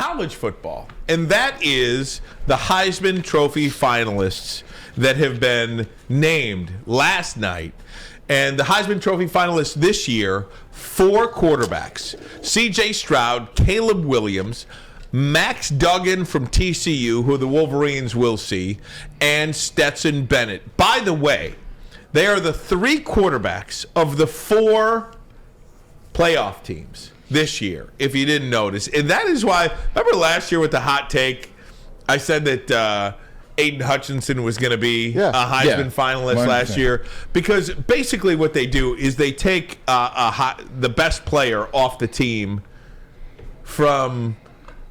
college football, and that is the Heisman Trophy finalists that have been named last night. And the Heisman Trophy finalists this year, 4 quarterbacks: C.J. Stroud, Caleb Williams, Max Duggan from TCU, who the Wolverines will see, and Stetson Bennett. By the way, they are the 3 quarterbacks of the 4 playoff teams this year, if you didn't notice. And that is why, remember last year with the hot take, I said that Aiden Hutchinson was going to be a Heisman finalist 100%. Last year, because basically what they do is they take the best player off the team from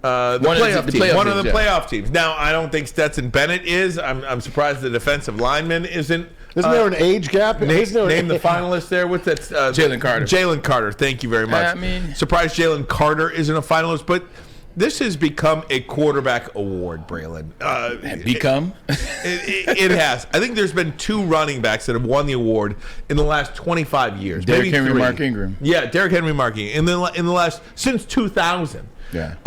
one of the playoff teams. Now, I don't think Stetson Bennett is. I'm surprised the defensive lineman isn't. Isn't there an age gap? Name the finalist there. What's that? Jalen Carter. Jalen Carter. Thank you very much. Surprised Jalen Carter isn't a finalist, but this has become a quarterback award, Braylon. It has. I think there's been 2 running backs that have won the award in the last 25 years. Derrick Henry, Mark Ingram. Yeah, Derrick Henry, Mark Ingram. In the last since 2000. Yeah.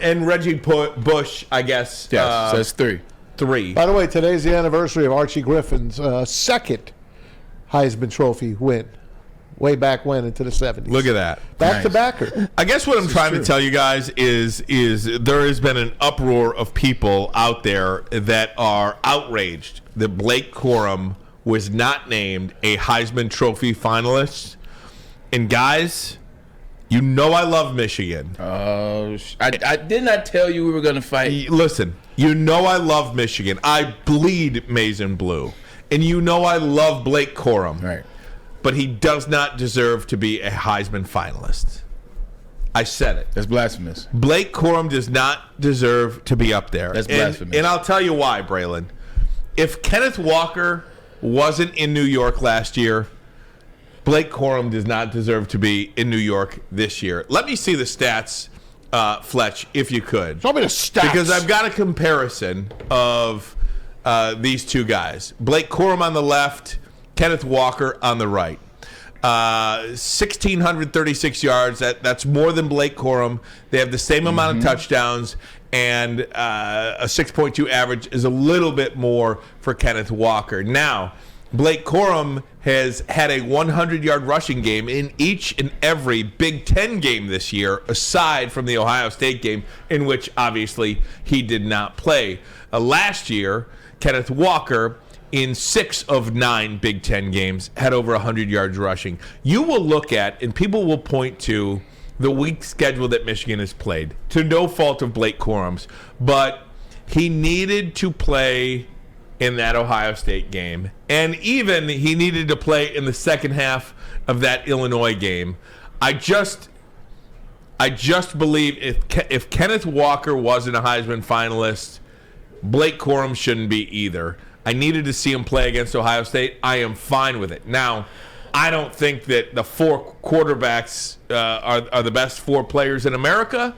And Reggie Bush, I guess. Yes, so that's 3. By the way, today's the anniversary of Archie Griffin's second Heisman Trophy win. Way back when, into the 70s. Look at that. Back to backer. I guess what I'm trying to tell you guys is there has been an uproar of people out there that are outraged that Blake Corum was not named a Heisman Trophy finalist. And guys, you know I love Michigan. I did not tell you we were going to fight. Listen, you know I love Michigan. I bleed maize and blue. And you know I love Blake Corum. Right. But he does not deserve to be a Heisman finalist. I said it. That's blasphemous. Blake Corum does not deserve to be up there. That's blasphemous. And I'll tell you why, Braylon. If Kenneth Walker wasn't in New York last year, Blake Corum does not deserve to be in New York this year. Let me see the stats, Fletch, if you could. Show me the stats. Because I've got a comparison of these 2 guys. Blake Corum on the left, Kenneth Walker on the right. 1,636 yards. That's more than Blake Corum. They have the same amount of touchdowns, and a 6.2 average is a little bit more for Kenneth Walker. Now, Blake Corum has had a 100-yard rushing game in each and every Big Ten game this year, aside from the Ohio State game, in which obviously he did not play. Last year, Kenneth Walker, in 6 of 9 Big Ten games, had over 100 yards rushing. You will look at, and people will point to, the weak schedule that Michigan has played, to no fault of Blake Corum's, but he needed to play in that Ohio State game, and even he needed to play in the second half of that Illinois game. I just believe if Kenneth Walker wasn't a Heisman finalist, Blake Corum shouldn't be either. I needed to see him play against Ohio State. I am fine with it. Now, I don't think that the 4 quarterbacks are the best 4 players in America,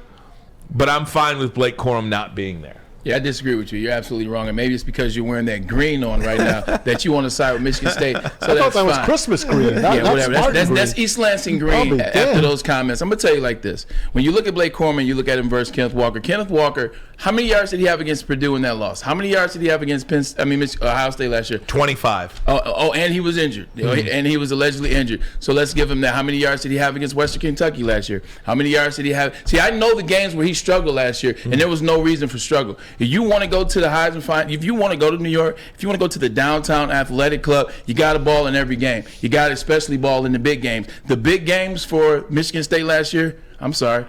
but I'm fine with Blake Corum not being there. Yeah, I disagree with you. You're absolutely wrong. And maybe it's because you're wearing that green on right now that you want to side with Michigan State. So I thought that was Christmas green. That's East Lansing green after those comments. I'm going to tell you like this. When you look at Blake Corum and you look at him versus Kenneth Walker, how many yards did he have against Purdue in that loss? How many yards did he have against Ohio State last year? 25. Oh, and he was injured. And he was allegedly injured. So let's give him that. How many yards did he have against Western Kentucky last year? How many yards did he have? See, I know the games where he struggled last year, and there was no reason for struggle. If you want to go to the Heisman final, if you want to go to New York, if you want to go to the downtown athletic club, you got to ball in every game. You got to especially ball in the big games. The big games for Michigan State last year, I'm sorry,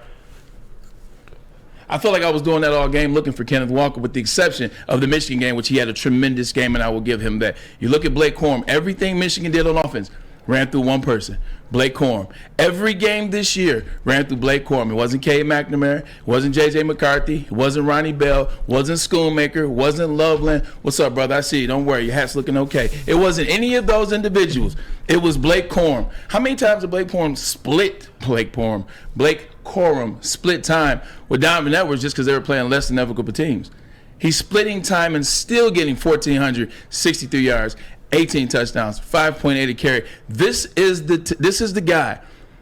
I felt like I was doing that all game looking for Kenneth Walker, with the exception of the Michigan game, which he had a tremendous game, and I will give him that. You look at Blake Corum, everything Michigan did on offense ran through one person, Blake Corum. Every game this year ran through Blake Corum. It wasn't Cade McNamara, it wasn't J.J. McCarthy, it wasn't Ronnie Bell, it wasn't Schoonmaker, it wasn't Loveland. What's up, brother? I see you. Don't worry, your hat's looking okay. It wasn't any of those individuals. It was Blake Corum. How many times did Blake Corum split time with Donovan Edwards just because they were playing less than equitable teams? He's splitting time and still getting 1,463 yards, 18 touchdowns, 5.8 a carry. This is the guy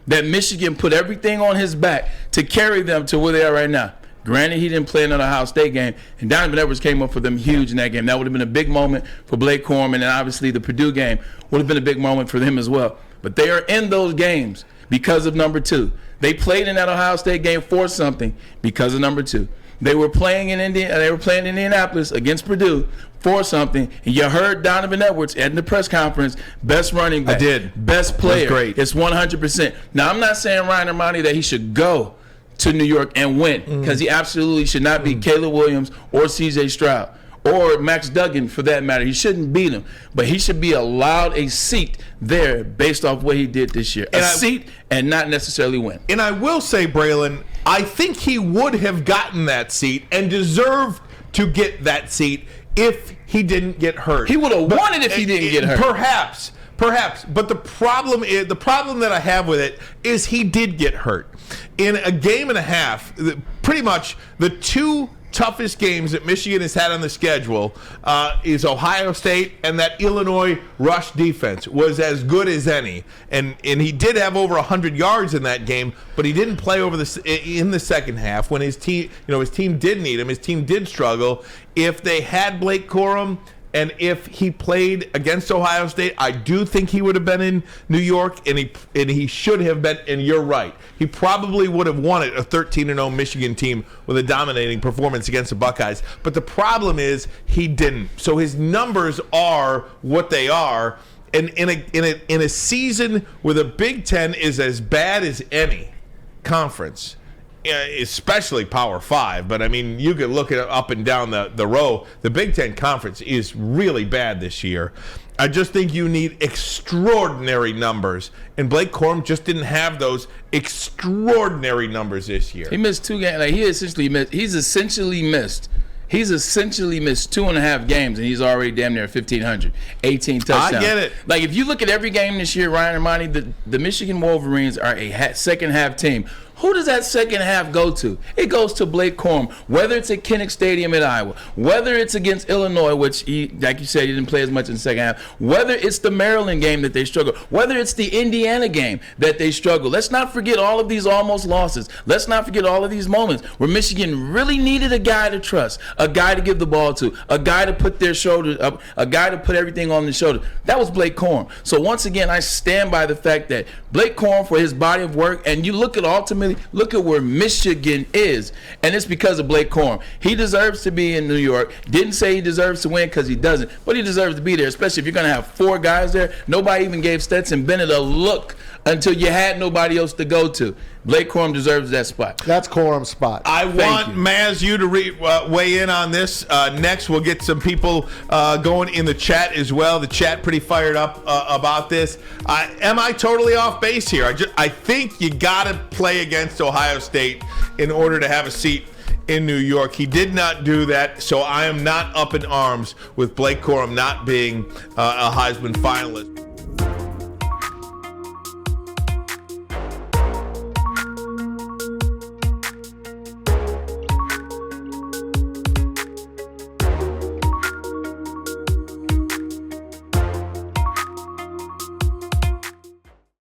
that Michigan put everything on his back to carry them to where they are right now. Granted, he didn't play another Ohio State game, and Donovan Edwards came up for them huge in that game. That would have been a big moment for Blake Corum, and then obviously the Purdue game would have been a big moment for him as well. But they are in those games because of number 2. They played in that Ohio State game for something because of number 2. They were playing in Indianapolis against Purdue for something, and you heard Donovan Edwards at the press conference, best running back, I did. Best player. That's great. It's 100%. Now, I'm not saying Ryan Ermanni that he should go to New York and win, because he absolutely should not beat Caleb Williams or C.J. Stroud or Max Duggan for that matter. He shouldn't beat him, but he should be allowed a seat there based off what he did this year. A seat and not necessarily win. And I will say, Braylon, I think he would have gotten that seat and deserved to get that seat if he didn't get hurt. He would have won it if he didn't get hurt. Perhaps. But the problem that I have with it is he did get hurt. In a game and a half, pretty much the 2 toughest games that Michigan has had on the schedule is Ohio State, and that Illinois rush defense was as good as any. And he did have over 100 yards in that game, but he didn't play in the second half when his team did need him. His team did struggle. If they had Blake Corum, and if he played against Ohio State, I do think he would have been in New York, and he should have been. And you're right, he probably would have won it, a 13-0 Michigan team with a dominating performance against the Buckeyes. But the problem is he didn't. So his numbers are what they are. And in a season where the Big Ten is as bad as any conference, especially Power 5, but I mean, you could look at it up and down the row. The Big Ten Conference is really bad this year. I just think you need extraordinary numbers, and Blake Corum just didn't have those extraordinary numbers this year. He missed 2 games. Like, He's essentially missed 2.5 games, and he's already damn near 1,500, 18 touchdowns. I get it. Like, if you look at every game this year, Ryan Ermanni, the Michigan Wolverines are a second half team. Who does that second half go to? It goes to Blake Corum, whether it's at Kinnick Stadium in Iowa, whether it's against Illinois, which, like you said, he didn't play as much in the second half, whether it's the Maryland game that they struggle, whether it's the Indiana game that they struggle. Let's not forget all of these almost losses. Let's not forget all of these moments where Michigan really needed a guy to trust, a guy to give the ball to, a guy to put their shoulders up, a guy to put everything on the shoulder. That was Blake Corum. So once again, I stand by the fact that Blake Corum, for his body of work, and you look at where Michigan is, and it's because of Blake Corum. He deserves to be in New York. Didn't say he deserves to win because he doesn't, but he deserves to be there, especially if you're going to have 4 guys there. Nobody even gave Stetson Bennett a look until you had nobody else to go to. Blake Corum deserves that spot. That's Corum's spot. I want Maz you to weigh in on this. Next, we'll get some people going in the chat as well. The chat pretty fired up about this. Am I totally off base here? I think you got to play against Ohio State in order to have a seat in New York. He did not do that, so I am not up in arms with Blake Corum not being a Heisman finalist.